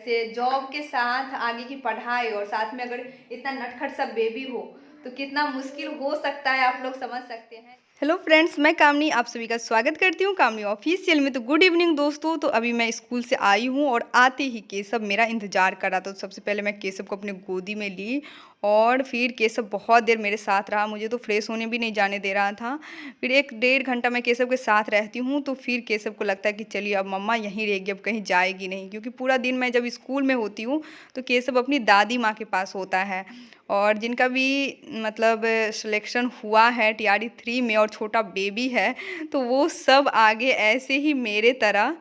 से जॉब के साथ आगे की पढ़ाई और साथ में अगर इतना नटखट सा बेबी हो तो कितना मुश्किल हो सकता है, आप लोग समझ सकते हैं। हेलो फ्रेंड्स, मैं कामनी आप सभी का स्वागत करती हूँ कामनी ऑफिशियल में। तो गुड इवनिंग दोस्तों। तो अभी मैं स्कूल से आई हूँ और आते ही केशव मेरा इंतजार कर रहा था। तो सबसे पहले मैं केशव को अपने गोदी में ली और फिर केशव बहुत देर मेरे साथ रहा। मुझे तो फ्रेश होने भी नहीं जाने दे रहा था। फिर 1-1.5 घंटा मैं केशव के साथ रहती हूँ तो फिर केशव को लगता है कि चलिए अब मम्मा यहीं रहेगी, अब कहीं जाएगी नहीं, क्योंकि पूरा दिन मैं जब स्कूल में होती हूँ तो केशव अपनी दादी माँ के पास होता है। और जिनका भी मतलब सिलेक्शन हुआ है टीआरडी 3 में और छोटा बेबी है, तो वो सब आगे ऐसे ही मेरे तरह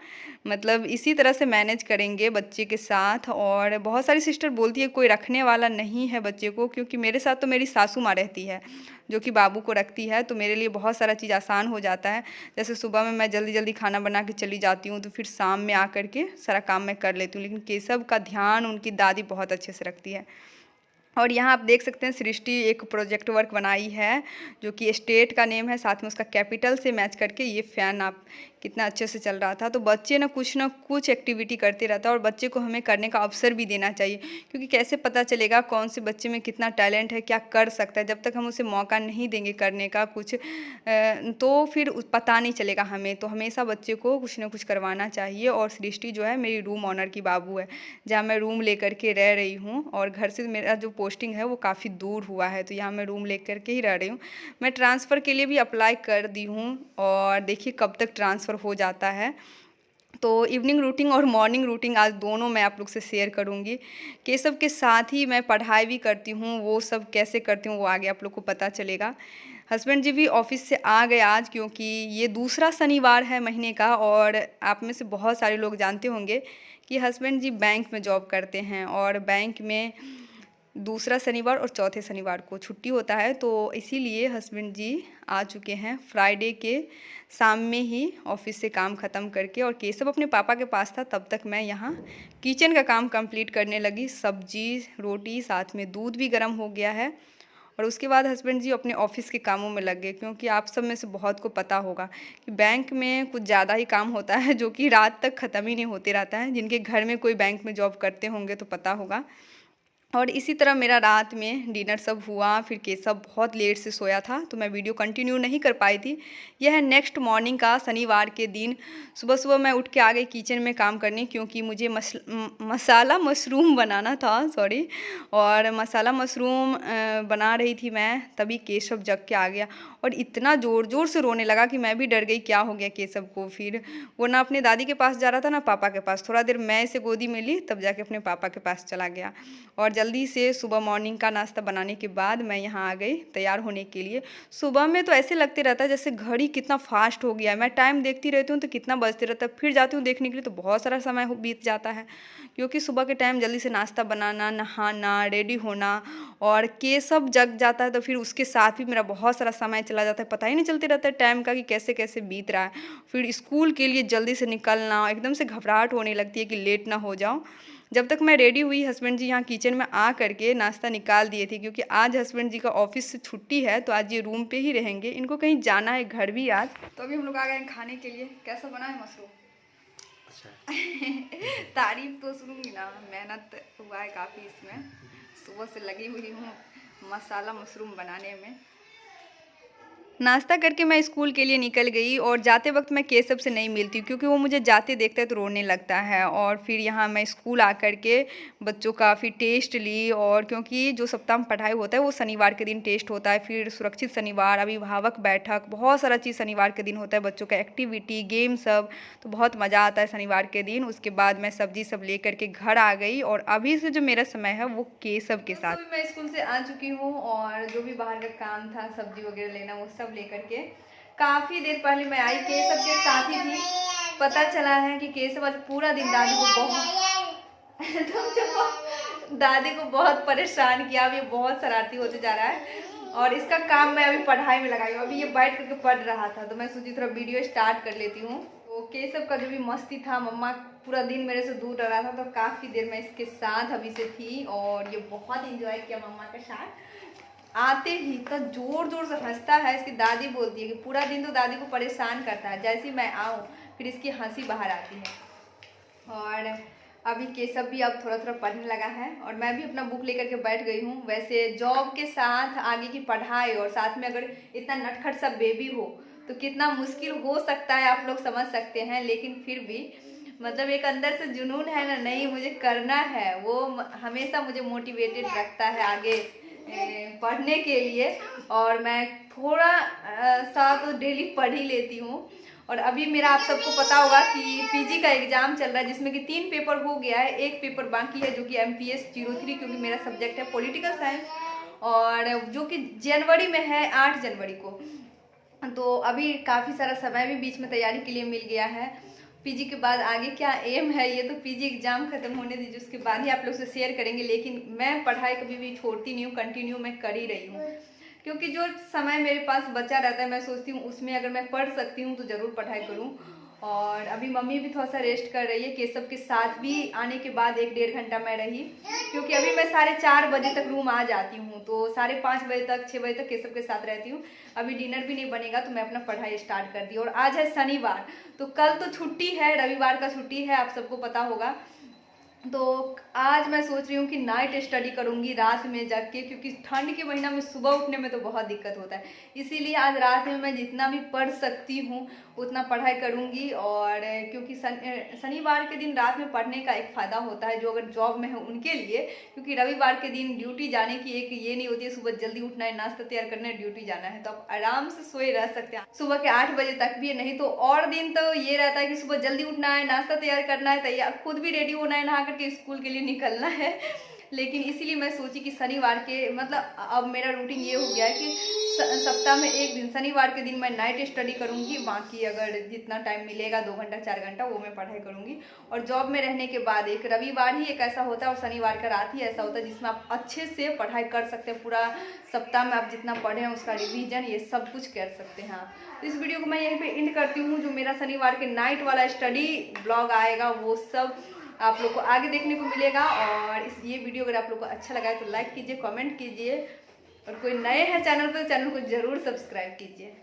मतलब इसी तरह से मैनेज करेंगे बच्चे के साथ। और बहुत सारी सिस्टर बोलती है कोई रखने वाला नहीं है बच्चे को, क्योंकि मेरे साथ तो मेरी सासू माँ रहती है जो कि बाबू को रखती है, तो मेरे लिए बहुत सारा चीज़ आसान हो जाता है। जैसे सुबह में मैं जल्दी जल्दी खाना बना के चली जाती हूँ तो फिर शाम में आकर के सारा काम मैं कर लेती हूँ, लेकिन केशव का ध्यान उनकी दादी बहुत अच्छे से रखती है। और यहाँ आप देख सकते हैं सृष्टि एक प्रोजेक्ट वर्क बनाई है जो कि स्टेट का नेम है, साथ में उसका कैपिटल से मैच करके ये फ़ैन आप कितना अच्छे से चल रहा था। तो बच्चे ना कुछ एक्टिविटी करते रहता है और बच्चे को हमें करने का अवसर भी देना चाहिए, क्योंकि कैसे पता चलेगा कौन से बच्चे में कितना टैलेंट है, क्या कर सकता है। जब तक हम उसे मौका नहीं देंगे करने का कुछ तो फिर पता नहीं चलेगा हमें। तो हमेशा बच्चे को कुछ ना कुछ करवाना चाहिए। और सृष्टि जो है मेरी रूम ऑनर की बाबू है, जहाँ मैं रूम लेकर के रह रही हूँ। और घर से मेरा जो पोस्टिंग है वो काफ़ी दूर हुआ है, तो यहाँ मैं रूम लेकर के ही रह रही हूँ। मैं ट्रांसफ़र के लिए भी अप्लाई कर दी हूँ और देखिए कब तक ट्रांसफ़र हो जाता है। तो इवनिंग रूटीन और मॉर्निंग रूटीन आज दोनों मैं आप लोग से शेयर करूँगी। केशव के साथ ही मैं पढ़ाई भी करती हूँ, वो सब कैसे करती हूँ वो आगे आप लोग को पता चलेगा। हस्बैंड जी भी ऑफिस से आ गए आज, क्योंकि ये दूसरा शनिवार है महीने का। और आप में से बहुत सारे लोग जानते होंगे कि हस्बैंड जी बैंक में जॉब करते हैं और बैंक में दूसरा शनिवार और चौथे शनिवार को छुट्टी होता है। तो इसीलिए हस्बैंड जी आ चुके हैं फ्राइडे के शाम में ही ऑफिस से काम ख़त्म करके। और केशव अपने पापा के पास था, तब तक मैं यहाँ किचन का काम कंप्लीट करने लगी। सब्जी रोटी साथ में दूध भी गर्म हो गया है। और उसके बाद हस्बैंड जी अपने ऑफिस के कामों में लग गए, क्योंकि आप सब में से बहुत को पता होगा कि बैंक में कुछ ज़्यादा ही काम होता है जो कि रात तक ख़त्म ही नहीं होते रहता है। जिनके घर में कोई बैंक में जॉब करते होंगे तो पता होगा। और इसी तरह मेरा रात में डिनर सब हुआ। फिर केशव बहुत लेट से सोया था तो मैं वीडियो कंटिन्यू नहीं कर पाई थी। यह है नेक्स्ट मॉर्निंग का शनिवार के दिन। सुबह सुबह मैं उठ के आ गई किचन में काम करने, क्योंकि मुझे मसाला मशरूम बनाना था, सॉरी। और मसाला मशरूम बना रही थी मैं, तभी केशव जग के आ गया और इतना ज़ोर ज़ोर से रोने लगा कि मैं भी डर गई क्या हो गया केशव को। फिर वो ना अपने दादी के पास जा रहा था ना पापा के पास। थोड़ा देर मैं इसे गोदी में ली तब जाके अपने पापा के पास चला गया। और जल्दी से सुबह मॉर्निंग का नाश्ता बनाने के बाद मैं यहाँ आ गई तैयार होने के लिए। सुबह में तो ऐसे लगते रहता है जैसे घड़ी कितना फास्ट हो गया है। मैं टाइम देखती रहती हूँ तो कितना बजते रहता है, फिर जाती हूँ देखने के लिए तो बहुत सारा समय बीत जाता है, क्योंकि सुबह के टाइम जल्दी से नाश्ता बनाना, नहाना, रेडी होना। और केशव जग जाता है तो फिर उसके साथ भी मेरा बहुत सारा समय चला जाता है, पता ही नहीं चलते रहता है टाइम का कि कैसे कैसे बीत रहा है। फिर स्कूल के लिए जल्दी से निकलना, एकदम से घबराहट होने लगती है कि लेट ना हो जाऊँ। जब तक मैं रेडी हुई हस्बैंड जी यहाँ किचन में आ करके नाश्ता निकाल दिए थे, क्योंकि आज हस्बैंड जी का ऑफिस से छुट्टी है तो आज ये रूम पे ही रहेंगे, इनको कहीं जाना है घर भी आज। तो अभी हम लोग आ गए हैं खाने के लिए। कैसा बना है मशरूम? अच्छा। तारीफ तो सुनूंगी ना, मेहनत हुआ है काफ़ी इसमें, सुबह से लगी हुई हूँ मसाला मशरूम बनाने में। नाश्ता करके मैं स्कूल के लिए निकल गई और जाते वक्त मैं केशव से नहीं मिलती, क्योंकि वो मुझे जाते देखता है तो रोने लगता है। और फिर यहाँ मैं स्कूल आकर के बच्चों का फिर टेस्ट ली। और क्योंकि जो सप्ताह में पढ़ाई होता है वो शनिवार के दिन टेस्ट होता है, फिर सुरक्षित शनिवार, अभिभावक बैठक, बहुत सारा चीज़ शनिवार के दिन होता है, बच्चों का एक्टिविटी, गेम सब। तो बहुत मज़ा आता है शनिवार के दिन। उसके बाद मैं सब्जी सब ले करके घर आ गई और अभी से जो मेरा समय है वो केशव के साथ। तो मैं स्कूल से आ चुकी हूँ और जो भी बाहर का काम था सब्जी वगैरह लेना वो सब लेकर के काफ़ी देर पहले मैं आई। केशव के साथ ही थी। पता चला है कि केशव आज पूरा दिन दादी को बहुत दादी को बहुत परेशान किया। अब ये बहुत शरारती होते जा रहा है और इसका काम मैं अभी पढ़ाई में लगाई हूँ। अभी ये बैठ करके पढ़ रहा था तो मैं सोची थोड़ा वीडियो स्टार्ट कर लेती हूँ। तो केशव का जो भी मस्ती था, मम्मा पूरा दिन मेरे से दूर रह रहा था तो काफ़ी देर मैं इसके साथ अभी से थी और ये बहुत इंजॉय किया मम्मा के साथ। आते ही इतना जोर जोर से हंसता है। इसकी दादी बोलती है कि पूरा दिन तो दादी को परेशान करता है, जैसे ही मैं आऊँ फिर इसकी हंसी बाहर आती है। और अभी केशव भी अब थोड़ा थोड़ा पढ़ने लगा है और मैं भी अपना बुक लेकर के बैठ गई हूँ। वैसे जॉब के साथ आगे की पढ़ाई और साथ में अगर इतना नटखट सा बेबी हो तो कितना मुश्किल हो सकता है, आप लोग समझ सकते हैं। लेकिन फिर भी मतलब एक अंदर से जुनून है ना, नहीं मुझे करना है, वो हमेशा मुझे मोटिवेटेड रखता है आगे पढ़ने के लिए। और मैं थोड़ा सा तो डेली पढ़ ही लेती हूँ। और अभी मेरा आप सबको पता होगा कि पीजी का एग्जाम चल रहा है, जिसमें कि 3 पेपर हो गया है, एक पेपर बाकी है जो कि MPS 03, क्योंकि मेरा सब्जेक्ट है पॉलिटिकल साइंस, और जो कि जनवरी में है, 8 जनवरी को। तो अभी काफ़ी सारा समय भी बीच में तैयारी के लिए मिल गया है। पीजी के बाद आगे क्या एम है ये तो पीजी एग्जाम खत्म होने दीजिए, उसके बाद ही आप लोग से शेयर करेंगे। लेकिन मैं पढ़ाई कभी भी छोड़ती नहीं हूँ, कंटिन्यू मैं कर ही रही हूँ, क्योंकि जो समय मेरे पास बचा रहता है मैं सोचती हूँ उसमें अगर मैं पढ़ सकती हूँ तो ज़रूर पढ़ाई करूँ। और अभी मम्मी भी थोड़ा सा रेस्ट कर रही है। केशव के साथ भी आने के बाद 1-1.5 घंटा मैं रही, क्योंकि अभी मैं 4:30 बजे तक रूम आ जाती हूँ, तो 5:30 बजे तक 6 बजे तक केशव के साथ रहती हूँ। अभी डिनर भी नहीं बनेगा तो मैं अपना पढ़ाई स्टार्ट कर दी। और आज है शनिवार, तो कल तो छुट्टी है, रविवार का छुट्टी है, आप सबको पता होगा। तो आज मैं सोच रही हूँ कि नाइट स्टडी करूँगी रात में जग के, क्योंकि ठंड के महीना में सुबह उठने में तो बहुत दिक्कत होता है। इसीलिए आज रात में मैं जितना भी पढ़ सकती हूँ उतना पढ़ाई करूँगी। और क्योंकि शनिवार के दिन रात में पढ़ने का एक फ़ायदा होता है जो अगर जॉब में है उनके लिए, क्योंकि रविवार के दिन ड्यूटी जाने की एक ये नहीं होती है सुबह जल्दी उठना है, नाश्ता तैयार करना है, ड्यूटी जाना है, तो आप आराम से सोए रह सकते हैं सुबह के 8 बजे तक भी। नहीं तो और दिन तो ये रहता है कि सुबह जल्दी उठना है, नाश्ता तैयार करना है, तैयार खुद भी रेडी होना है, नहा करके स्कूल के लिए निकलना है। लेकिन इसीलिए मैं सोची कि शनिवार के मतलब अब मेरा रूटीन ये हो गया है कि सप्ताह में एक दिन शनिवार के दिन मैं नाइट स्टडी करूँगी, बाकी अगर जितना टाइम मिलेगा 2 घंटा 4 घंटा वो मैं पढ़ाई करूँगी। और जॉब में रहने के बाद एक रविवार ही एक ऐसा होता है और शनिवार का रात ही ऐसा होता है जिसमें आप अच्छे से पढ़ाई कर सकते हैं। पूरा सप्ताह में आप जितना पढ़े हैं उसका रिवीजन ये सब कुछ कर सकते हैं। तो इस वीडियो को मैं यहीं पे एंड करती हूँ। जो मेरा शनिवार के नाइट वाला स्टडी ब्लॉग आएगा वो सब आप लोग को आगे देखने को मिलेगा। और ये वीडियो अगर आप लोग को अच्छा लगा है तो लाइक कीजिए, कमेंट कीजिए, और कोई नए हैं चैनल पर चैनल को ज़रूर सब्सक्राइब कीजिए।